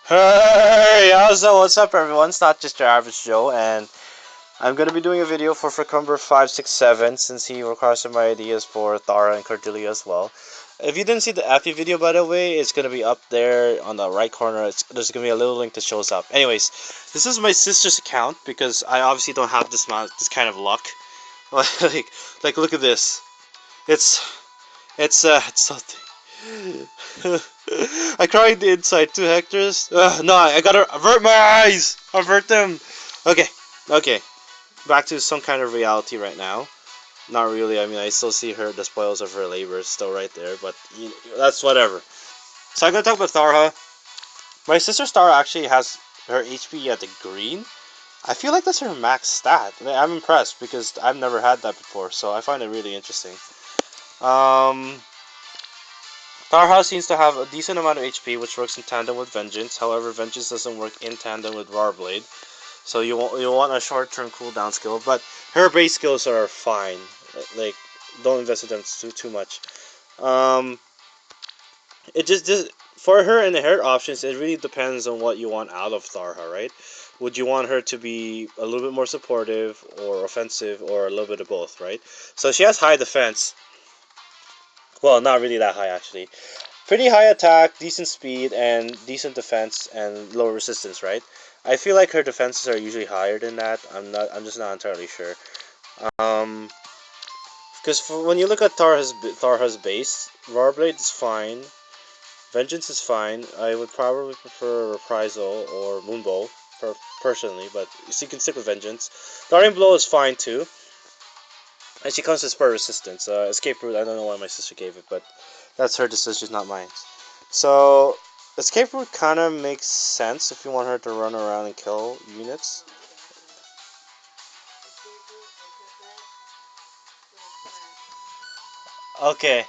Hey, what's up everyone? It's not just your average Joe, and I'm gonna be doing a video for Fricumber 567 since he requires some ideas for Thara and Cordelia as well. If you didn't see the Effie video, by the way, it's gonna be up there on the right corner. There's gonna be a little link that shows up. Anyways, this is my sister's account because I obviously don't have this kind of luck. like, look at this. It's it's something. I cried the inside 2 hectares. No, I gotta avert my eyes. Avert them. Okay, okay. Back to some kind of reality right now. Not really. I mean, I still see her the spoils of her labor still right there, but that's whatever. So I'm gonna talk about Tharja. My sister Star actually has her HP at the green. I feel like that's her max stat. I'm impressed because I've never had that before, so I find it really interesting. Um, Powerhouse seems to have a decent amount of HP, which works in tandem with Vengeance. However, Vengeance doesn't work in tandem with Warblade, so you want a short-term cooldown skill. But her base skills are fine. Like, don't invest in them too much. Um, it just for her and her options, it really depends on what you want out of Tharja, right? Would you want her to be a little bit more supportive or offensive, or a little bit of both, right? So she has high defense. Well, not really that high actually. Pretty high attack, decent speed, and decent defense and low resistance, right? I feel like her defenses are usually higher than that. I'm just not entirely sure. Um, because when you look at Tharja's base, Warblade is fine, Vengeance is fine. I would probably prefer Reprisal or Moonbow personally, but you can stick with Vengeance. Darting Blow is fine too, and she comes with spur resistance. Escape Route, I don't know why my sister gave it, but that's her decision, not mine. So, Escape Route kind of makes sense if you want her to run around and kill units. Okay,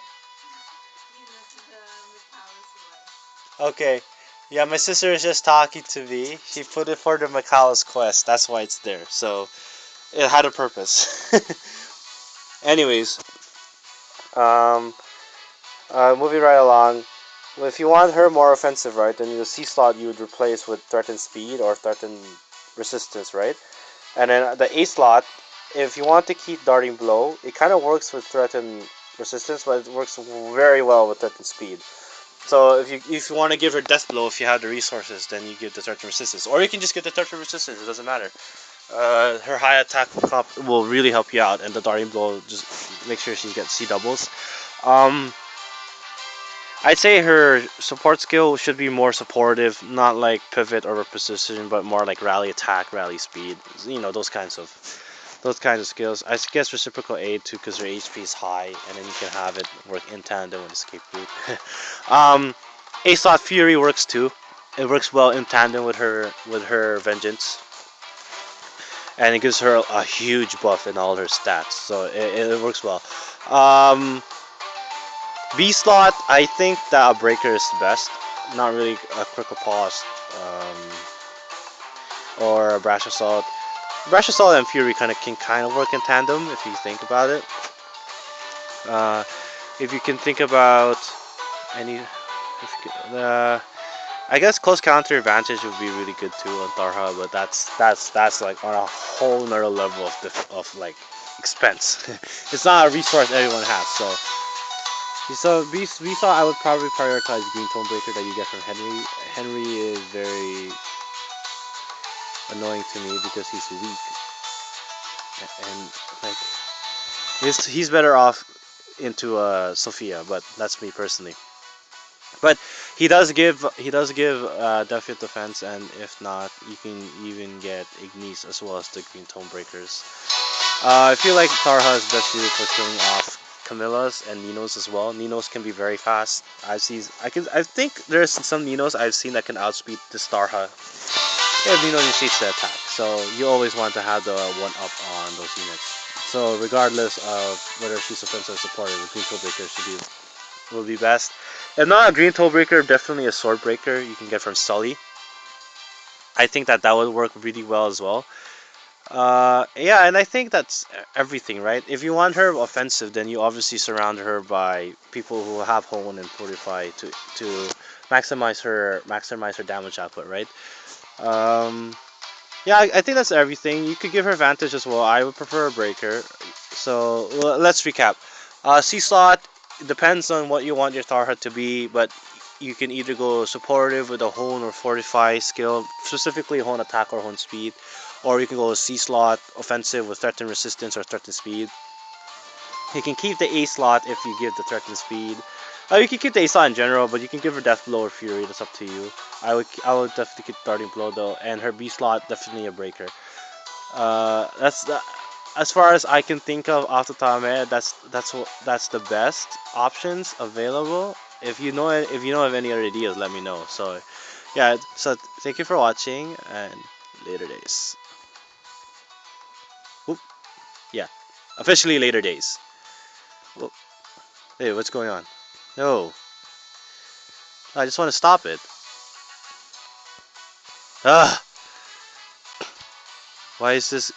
okay. Yeah, my sister is just talking to me. She put it for the Macalus quest. That's why it's there. So, it had a purpose. Anyways, um, moving right along. If you want her more offensive, right, then the C slot you would replace with threatened speed or threatened resistance, right? And then the A slot, if you want to keep darting blow, it kind of works with threatened resistance, but it works very well with threatened speed. So if you want to give her death blow, if you have the resources, then you give the threatened resistance, or you can just get the threatened resistance. It doesn't matter. Her high attack will really help you out, and the darting blow just make sure she gets C doubles. Um, I'd say her support skill should be more supportive, not like pivot or precision, but more like rally attack, rally speed. You know, those kinds of skills. I guess reciprocal aid too, because her HP is high, and then you can have it work in tandem with escape route. A slot fury works too. It works well in tandem with her vengeance, and it gives her a huge buff in all her stats. So it works well. Um, B slot, I think that a breaker is the best. Not really a quick pause or a brash assault. Brash assault and fury can kind of work in tandem if you think about it. Uh, if you can think about any, I guess close counter advantage would be really good too on Tharja, but that's like on a whole nother level of like expense. It's not a resource everyone has, so we saw I would probably prioritize Green Tonebreaker that you get from Henry. Henry is very annoying to me because he's weak and like he's better off into Sophia, but that's me personally. But he does give definite defense, and if not, you can even get Ignis as well as the Green Tonebreakers. I feel like Tarha is best suited for killing off Camillas and Ninos as well. Ninos can be very fast. I think there's some Ninos I've seen that can outspeed the Starha if Nino initiates the attack. So you always want to have the one up on those units. So regardless of whether she's offensive or supportive, the Green Tollbreaker will be best. If not a Green Tollbreaker, definitely a Swordbreaker you can get from Sully. I think that would work really well as well. Yeah, and I think that's everything, right? If you want her offensive, then you obviously surround her by people who have Hone and Fortify to maximize her damage output, right? Um, yeah, I think that's everything. You could give her advantage as well. I would prefer a breaker. So let's recap. C slot depends on what you want your Tharja to be, but you can either go supportive with a hone or fortify skill, specifically hone attack or hone speed, or you can go C slot offensive with threat and resistance or threat and speed. You can keep the A slot if you give the threat and speed. You can keep the A slot in general, but you can give her Death Blow or Fury. That's up to you. I would definitely keep Darting Blow though, and her B slot definitely a breaker. That's the, as far as I can think of off the top of my head. That's the best options available. If you know of any other ideas, let me know. So yeah, so thank you for watching and later days. Oop, yeah, officially later days. Whoop. Hey, what's going on? No, I just want to stop it. Ah, why is this